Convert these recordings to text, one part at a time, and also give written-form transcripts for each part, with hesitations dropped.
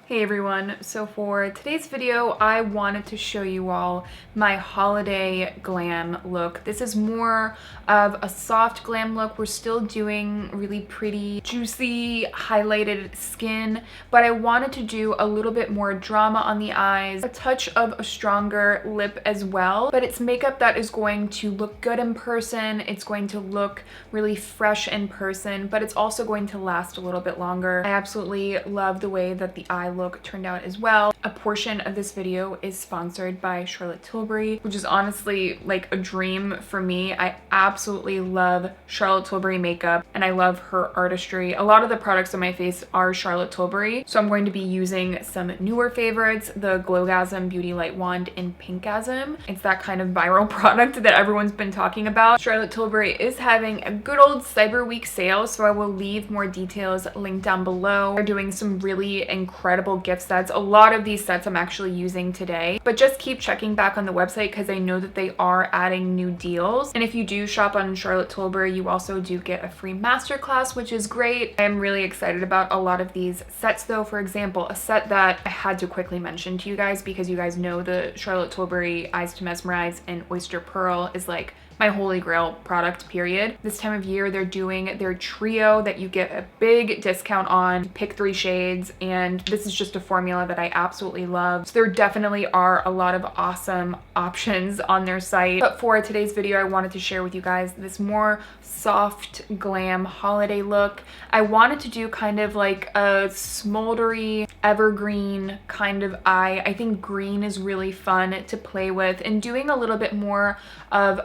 Hey everyone, so for today's video I wanted to show you all my holiday glam look. This is more of a soft glam look. We're still doing really pretty, juicy, highlighted skin, but I wanted to do a little bit more drama on the eyes, a touch of a stronger lip as well, but it's makeup that is going to look good in person. It's going to look really fresh in person, but it's also going to last a little bit longer. I absolutely love the way that the eye look turned out as well. A portion of this video is sponsored by Charlotte Tilbury, which is honestly like a dream for me. I absolutely love Charlotte Tilbury makeup and I love her artistry. A lot of the products on my face are Charlotte Tilbury, so I'm going to be using some newer favorites, the Glowgasm Beauty Light Wand in Pinkgasm. It's that kind of viral product that everyone's been talking about. Charlotte Tilbury is having a good old Cyber Week sale, so I will leave more details linked down below. They're doing some really incredible gift sets. A lot of these sets I'm actually using today, but just keep checking back on the website because I know that they are adding new deals. And if you do shop on Charlotte Tilbury, you also do get a free masterclass, which is great. I am really excited about a lot of these sets though. For example, a set that I had to quickly mention to you guys because you guys know the Charlotte Tilbury Eyes to Mesmerize and Oyster Pearl is like my holy grail product, period. This time of year, they're doing their trio that you get a big discount on. Pick 3 shades, and this is just a formula that I absolutely love. So there definitely are a lot of awesome options on their site. But for today's video, I wanted to share with you guys this more soft glam holiday look. I wanted to do kind of like a smoldery, evergreen kind of eye. I think green is really fun to play with, and doing a little bit more of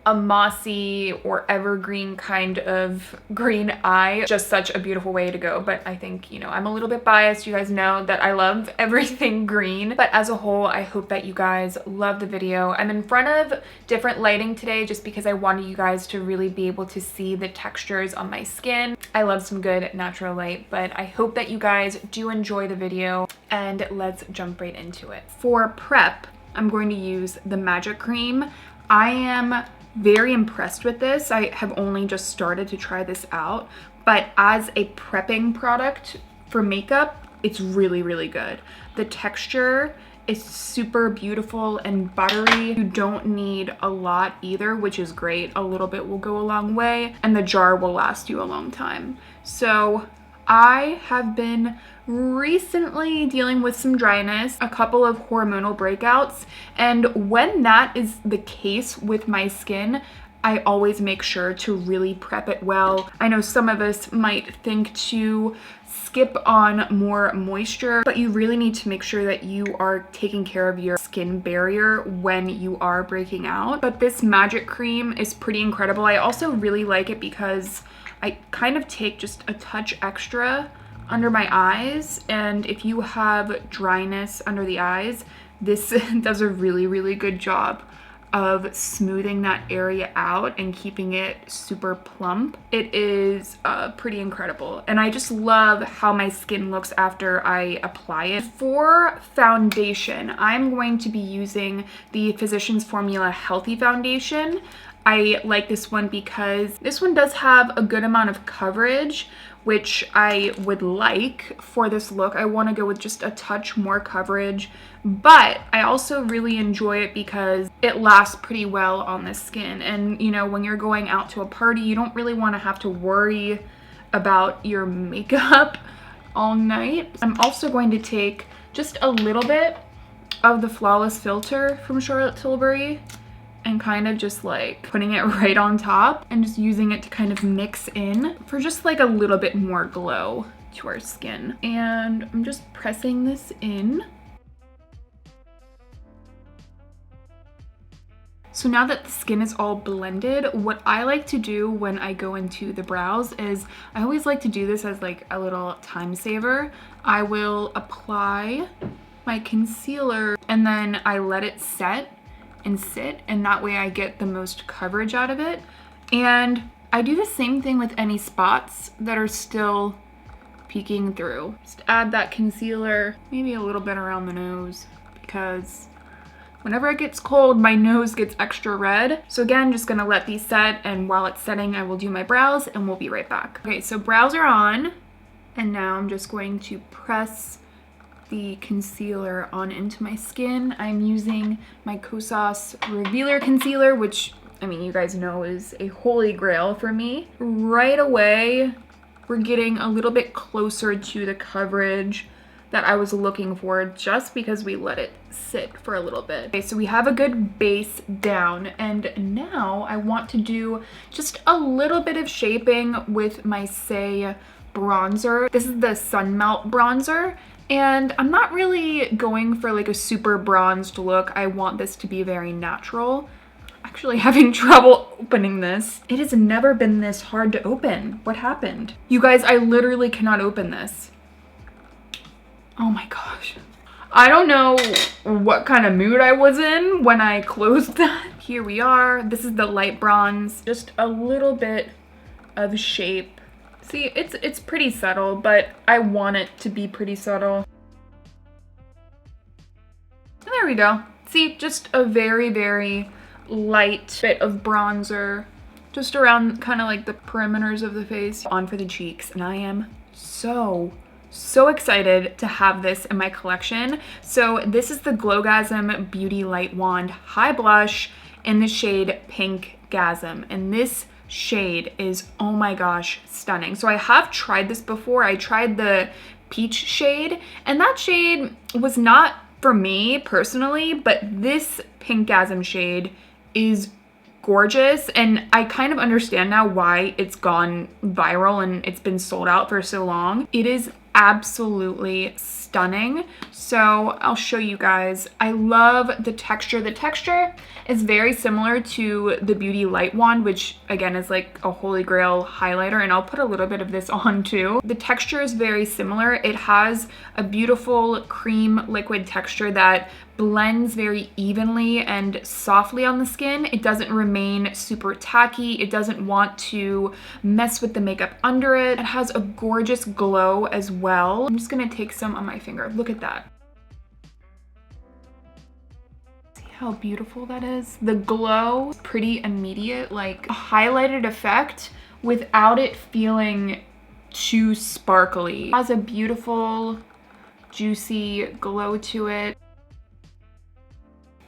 a mossy or evergreen kind of green eye, just such a beautiful way to go. But I think, you know, I'm a little bit biased. You guys know that I love everything green, but as a whole, I hope that you guys love the video. I'm in front of different lighting today just because I wanted you guys to really be able to see the textures on my skin. I love some good natural light, but I hope that you guys do enjoy the video, and let's jump right into it. For prep, I'm going to use the Magic Cream. I am very impressed with this. I have only just started to try this out, but as a prepping product for makeup, it's really, really good. The texture is super beautiful and buttery. You don't need a lot either, which is great. A little bit will go a long way, and the jar will last you a long time. So I have been recently dealing with some dryness, a couple of hormonal breakouts, and when that is the case with my skin, I always make sure to really prep it well. I know some of us might think to skip on more moisture, but you really need to make sure that you are taking care of your skin barrier when you are breaking out. But this Magic Cream is pretty incredible. I also really like it because I kind of take just a touch extra under my eyes, and if you have dryness under the eyes, this does a really, really good job of smoothing that area out and keeping it super plump. It is pretty incredible, and I just love how my skin looks after I apply it. For foundation, I'm going to be using the Physicians Formula Healthy Foundation. I like this one because this one does have a good amount of coverage, which I would like for this look. I want to go with just a touch more coverage, but I also really enjoy it because it lasts pretty well on the skin. And you know, when you're going out to a party, you don't really want to have to worry about your makeup all night. I'm also going to take just a little bit of the Flawless Filter from Charlotte Tilbury and kind of just like putting it right on top and just using it to kind of mix in for just like a little bit more glow to our skin. And I'm just pressing this in. So now that the skin is all blended, what I like to do when I go into the brows is I always like to do this as like a little time saver. I will apply my concealer and then I let it set and sit, and that way I get the most coverage out of it. And I do the same thing with any spots that are still peeking through. Just add that concealer, maybe a little bit around the nose, because whenever it gets cold, my nose gets extra red. So again, just gonna let these set, and while it's setting, I will do my brows and we'll be right back. Okay, so brows are on, and now I'm just going to press the concealer on into my skin. I'm using my Kosas Revealer Concealer, which, I mean, you guys know is a holy grail for me. Right away, we're getting a little bit closer to the coverage that I was looking for, just because we let it sit for a little bit. Okay, so we have a good base down, and now I want to do just a little bit of shaping with my Saie bronzer. This is the Sunmelt bronzer, and I'm not really going for like a super bronzed look. I want this to be very natural. Actually having trouble opening this. It has never been this hard to open. What happened? You guys, I literally cannot open this. Oh my gosh. I don't know what kind of mood I was in when I closed that. Here we are. This is the light bronze. Just a little bit of shape. See, it's pretty subtle, but I want it to be pretty subtle. And there we go. See, just a very, very light bit of bronzer just around kind of like the perimeters of the face. On for the cheeks, and I am so excited to have this in my collection. So this is the Glowgasm Beauty Light Wand High Blush in the shade Pinkgasm, and this shade is, oh my gosh, stunning. So I have tried this before. I tried the peach shade, and that shade was not for me personally, but this Pinkgasm shade is gorgeous, and I kind of understand now why it's gone viral and it's been sold out for so long. It is absolutely stunning. So I'll show you guys. I love the texture. The texture is very similar to the Beauty Light Wand, which again is like a holy grail highlighter, and I'll put a little bit of this on too. The texture is very similar. It has a beautiful cream liquid texture that blends very evenly and softly on the skin. It doesn't remain super tacky. It doesn't want to mess with the makeup under it. It has a gorgeous glow as well. I'm just gonna take some on my finger. Look at that. See how beautiful that is? The glow is pretty immediate, like a highlighted effect without it feeling too sparkly. It has a beautiful, juicy glow to it.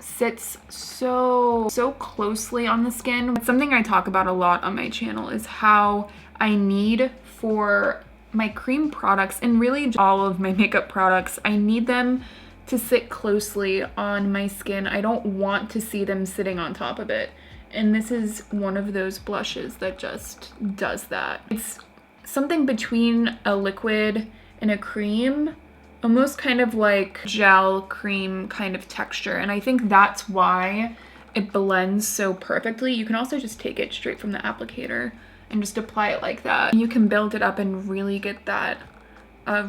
Sits so closely on the skin. Something I talk about a lot on my channel is how I need for my cream products, and really all of my makeup products, I need them to sit closely on my skin. I don't want to see them sitting on top of it. And this is one of those blushes that just does that. It's something between a liquid and a cream, almost kind of like gel cream kind of texture, and I think that's why it blends so perfectly. You can also just take it straight from the applicator and just apply it like that. You can build it up and really get that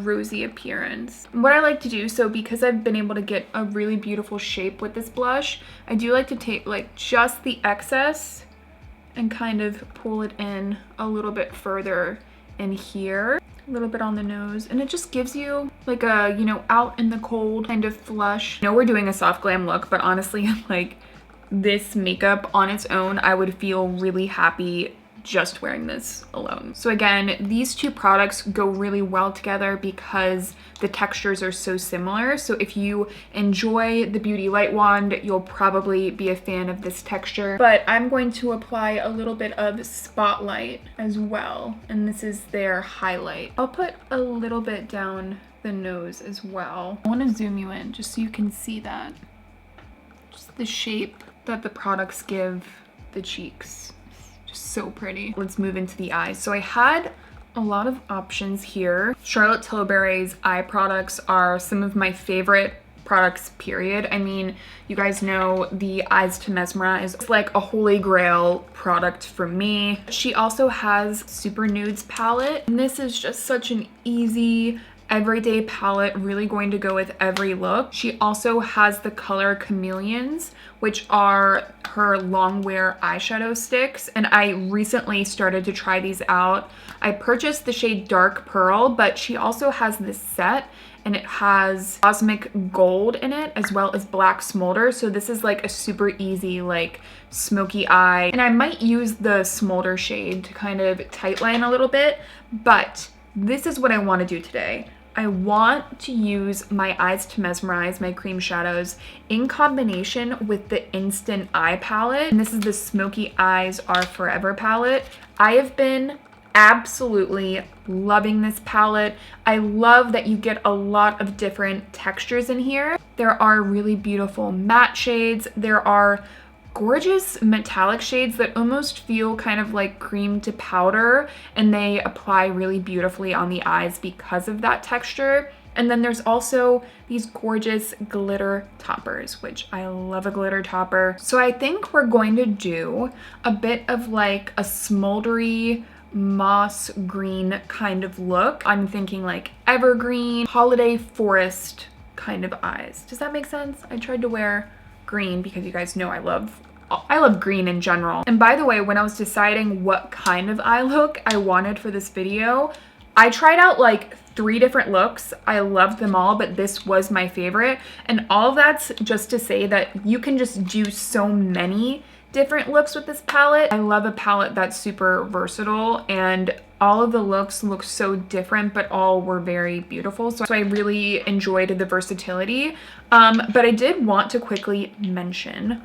rosy appearance. What I like to do, so because I've been able to get a really beautiful shape with this blush, I do like to take like just the excess and kind of pull it in a little bit further in here. A little bit on the nose, and it just gives you like a, you know, out in the cold kind of flush. I know we're doing a soft glam look, but honestly, like this makeup on its own, I would feel really happy just wearing this alone. So again, these two products go really well together because the textures are so similar. So if you enjoy the Beauty Light Wand, you'll probably be a fan of this texture. But I'm going to apply a little bit of Spotlight as well, and this is their highlight. I'll put a little bit down the nose as well. I want to zoom you in just so you can see that. Just the shape that the products give the cheeks. Just so pretty. Let's move into the eyes. So I had a lot of options here. Charlotte Tilbury's eye products are some of my favorite products, period. I mean, you guys know the Eyes to Mesmerize. It's like a holy grail product for me. She also has Supernudes Palette, and this is just such an easy, everyday palette, really going to go with every look. She also has the color Chameleons, which are her long wear eyeshadow sticks, and I recently started to try these out. I purchased the shade Dark Pearl, but she also has this set, and it has Cosmic Gold in it as well as Black Smolder. So this is like a super easy like smoky eye. And I might use the Smolder shade to kind of tightline a little bit, but this is what I want to do today. I want to use my Eyes to Mesmerize, my cream shadows, in combination with the Instant Eye palette. And this is the Smoky Eyes Are Forever palette. I have been absolutely loving this palette. I love that you get a lot of different textures in here. There are really beautiful matte shades. There are gorgeous metallic shades that almost feel kind of like cream to powder, and they apply really beautifully on the eyes because of that texture. And then there's also these gorgeous glitter toppers, which I love a glitter topper. So I think we're going to do a bit of like a smoldery moss green kind of look. I'm thinking like evergreen, holiday forest kind of eyes. Does that make sense? I tried to wear green because you guys know I love green in general. And by the way, when I was deciding what kind of eye look I wanted for this video, I tried out like 3 different looks. I loved them all, but this was my favorite. And all of that's just to say that you can just do so many different looks with this palette. I love a palette that's super versatile, and all of the looks look so different, but all were very beautiful. So I really enjoyed the versatility. But I did want to quickly mention,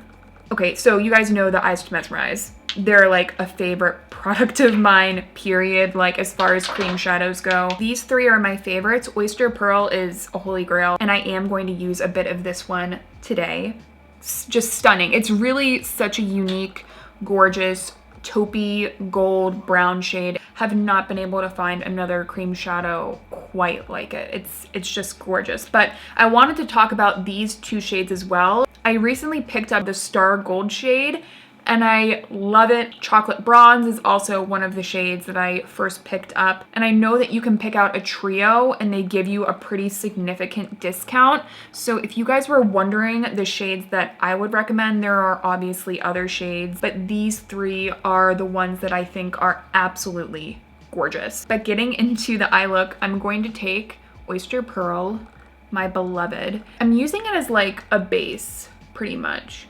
okay, so you guys know the Eyes to Mesmerize. They're like a favorite product of mine, period, like as far as cream shadows go. These 3 are my favorites. Oyster Pearl is a holy grail, and I am going to use a bit of this one today. It's just stunning. It's really such a unique, gorgeous, taupey gold brown shade. Have not been able to find another cream shadow quite like it. It's just gorgeous. But I wanted to talk about these 2 shades as well. I recently picked up the Star Gold shade, and I love it. Chocolate Bronze is also one of the shades that I first picked up. And I know that you can pick out a trio and they give you a pretty significant discount. So if you guys were wondering the shades that I would recommend, there are obviously other shades, but these 3 are the ones that I think are absolutely gorgeous. But getting into the eye look, I'm going to take Oyster Pearl, my beloved. I'm using it as like a base, pretty much.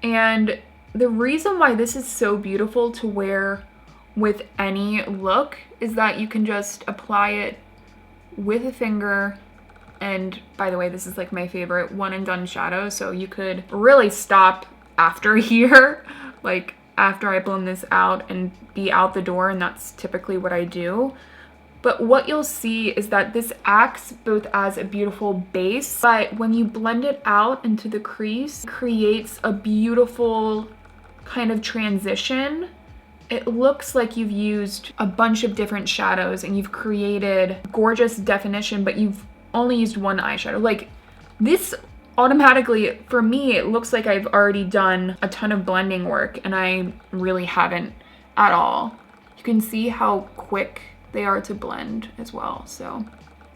And the reason why this is so beautiful to wear with any look is that you can just apply it with a finger. And by the way, this is like my favorite one and done shadow, so you could really stop after here, like after I blend this out and be out the door, and that's typically what I do. But what you'll see is that this acts both as a beautiful base, but when you blend it out into the crease, it creates a beautiful kind of transition. It looks like you've used a bunch of different shadows and you've created gorgeous definition, but you've only used one eyeshadow. Like this automatically, for me, it looks like I've already done a ton of blending work, and I really haven't at all. You can see how quick they are to blend as well. So,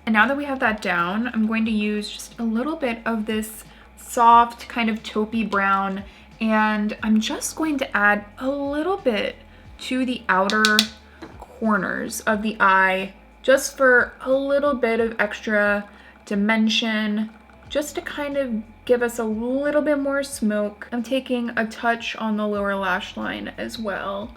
and now that we have that down, I'm going to use just a little bit of this soft kind of taupey brown, and I'm just going to add a little bit to the outer corners of the eye, just for a little bit of extra dimension, just to kind of give us a little bit more smoke. I'm taking a touch on the lower lash line as well,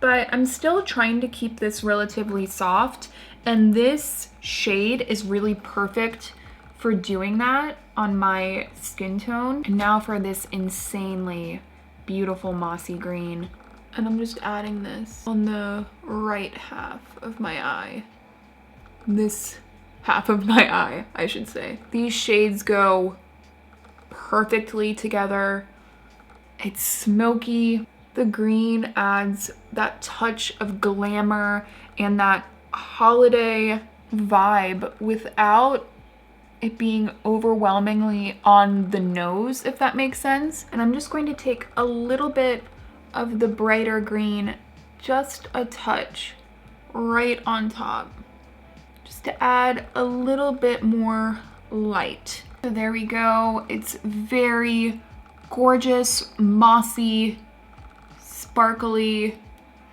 but I'm still trying to keep this relatively soft, and this shade is really perfect for doing that on my skin tone. And now for this insanely beautiful mossy green, and I'm just adding this on the right half of my eye. This half of my eye, I should say. These shades go perfectly together. It's smoky. The green adds that touch of glamour and that holiday vibe without it being overwhelmingly on the nose, if that makes sense. And I'm just going to take a little bit of the brighter green, just a touch, right on top. just to add a little bit more light. So there we go. It's very gorgeous, mossy, sparkly,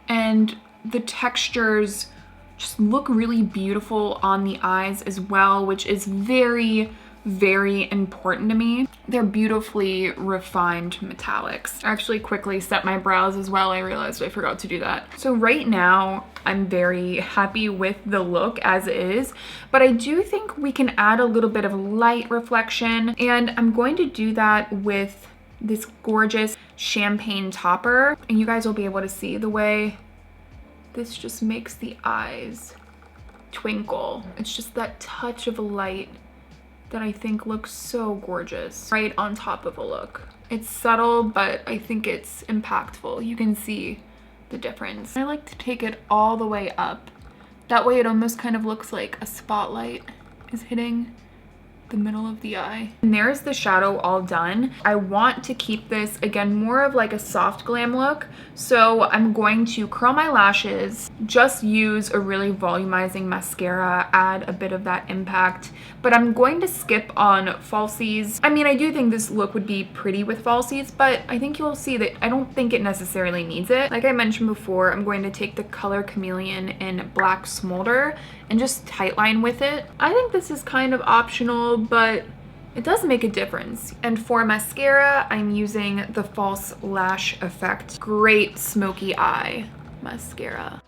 and the textures just look really beautiful on the eyes as well, which is very, very important to me. They're beautifully refined metallics. I actually quickly set my brows as well. I realized I forgot to do that. So right now, I'm very happy with the look as is, but I do think we can add a little bit of light reflection, and I'm going to do that with this gorgeous champagne topper, and you guys will be able to see the way this just makes the eyes twinkle. It's just that touch of light that I think looks so gorgeous right on top of a look. It's subtle, but I think it's impactful. You can see the difference. I like to take it all the way up. That way it almost kind of looks like a spotlight is hitting the middle of the eye. And there's the shadow all done. I want to keep this, again, more of like a soft glam look. So I'm going to curl my lashes, just use a really volumizing mascara, add a bit of that impact, but I'm going to skip on falsies. I mean, I do think this look would be pretty with falsies, but I think you'll see that I don't think it necessarily needs it. Like I mentioned before, I'm going to take the color Chameleon in Black Smoulder and just tightline with it. I think this is kind of optional, but it does make a difference. And for mascara, I'm using the False Lash Effect Great Smoky Eye mascara.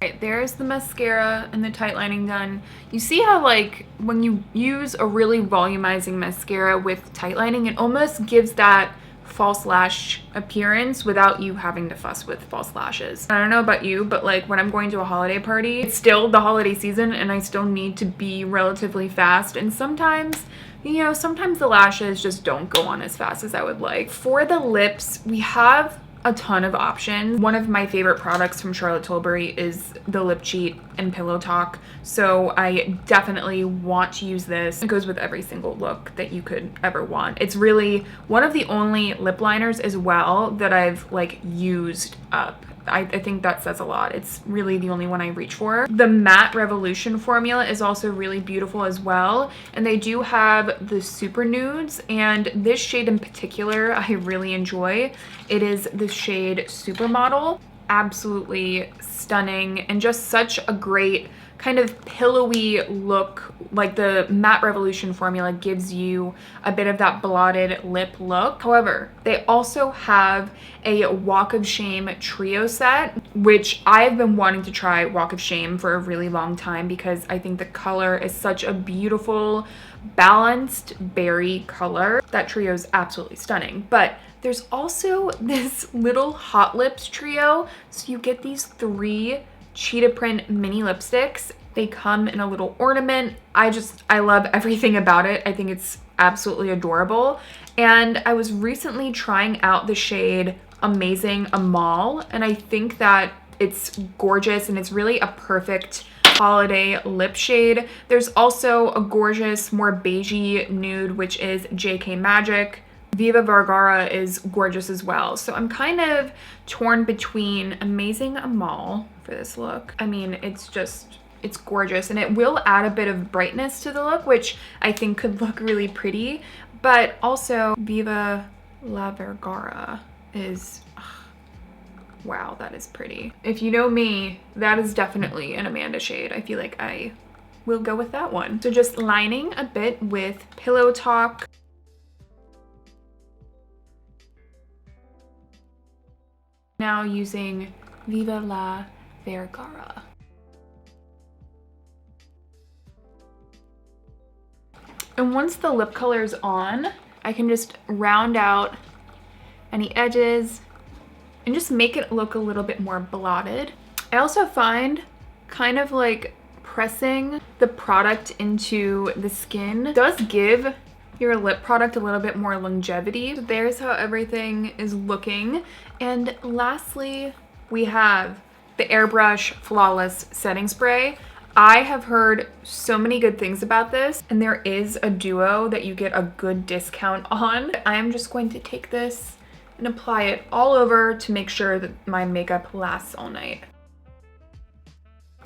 Alright, there's the mascara and the tight lining done. You see how like when you use a really volumizing mascara with tight lining, it almost gives that false lash appearance without you having to fuss with false lashes. I don't know about you, but like when I'm going to a holiday party, it's still the holiday season and I still need to be relatively fast, and sometimes, you know, sometimes the lashes just don't go on as fast as I would like. For the lips, we have a ton of options. One of my favorite products from Charlotte Tilbury is the Lip Cheat and Pillow Talk, so I definitely want to use this. It goes with every single look that you could ever want. It's really one of the only lip liners as well that I've like used up. I think that says a lot. It's really the only one I reach for. The Matte Revolution formula is also really beautiful as well, and they do have the Supernudes, and this shade in particular I really enjoy. It is the shade Supermodel. Absolutely stunning and just such a great kind of pillowy look. Like the Matte Revolution formula gives you a bit of that blotted lip look. However, they also have a Walk of Shame trio set, which I've been wanting to try Walk of Shame for a really long time because I think the color is such a beautiful, balanced berry color. That trio is absolutely stunning. But there's also this little Hot Lips trio. So you get these 3 cheetah print mini lipsticks. They come in a little ornament. I love everything about it. I think it's absolutely adorable. And I was recently trying out the shade Amazing Amal, and I think that it's gorgeous and it's really a perfect holiday lip shade. There's also a gorgeous, more beigey nude, which is JK Magic. Viva Vergara is gorgeous as well. So I'm kind of torn between Amazing Amal for this look. I mean, it's gorgeous, and it will add a bit of brightness to the look, which I think could look really pretty. But also Viva La Vergara is, wow, that is pretty. If you know me, that is definitely an Amanda shade. I feel like I will go with that one. So just lining a bit with Pillow Talk. Now using Viva La Vergara. And once the lip color is on, I can just round out any edges and just make it look a little bit more blotted. I also find kind of like pressing the product into the skin does give your lip product a little bit more longevity. So there's how everything is looking. And lastly, we have the Airbrush Flawless Setting Spray. I have heard so many good things about this, and there is a duo that you get a good discount on. I am just going to take this and apply it all over to make sure that my makeup lasts all night.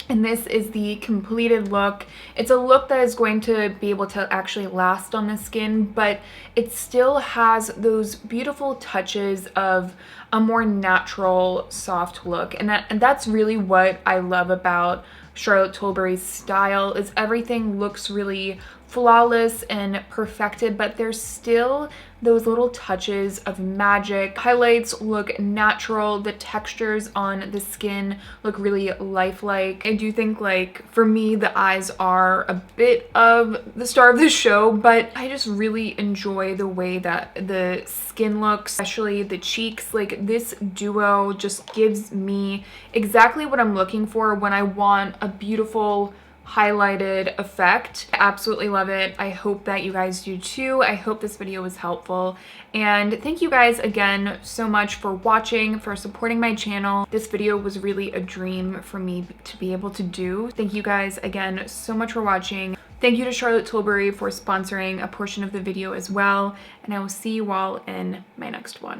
And this is the completed look. It's a look that is going to be able to actually last on the skin, but it still has those beautiful touches of a more natural, soft look. And that's really what I love about Charlotte Tilbury's style, is everything looks really flawless and perfected, but there's still those little touches of magic. Highlights look natural. The textures on the skin look really lifelike. I do think, like, for me, the eyes are a bit of the star of the show, but I just really enjoy the way that the skin looks, especially the cheeks. Like, this duo just gives me exactly what I'm looking for when I want a beautiful highlighted effect. I absolutely love it. I hope that you guys do too. I hope this video was helpful, and thank you guys again so much for watching, for supporting my channel. This video was really a dream for me to be able to do. Thank you guys again so much for watching. Thank you to Charlotte Tilbury for sponsoring a portion of the video as well, and I will see you all in my next one.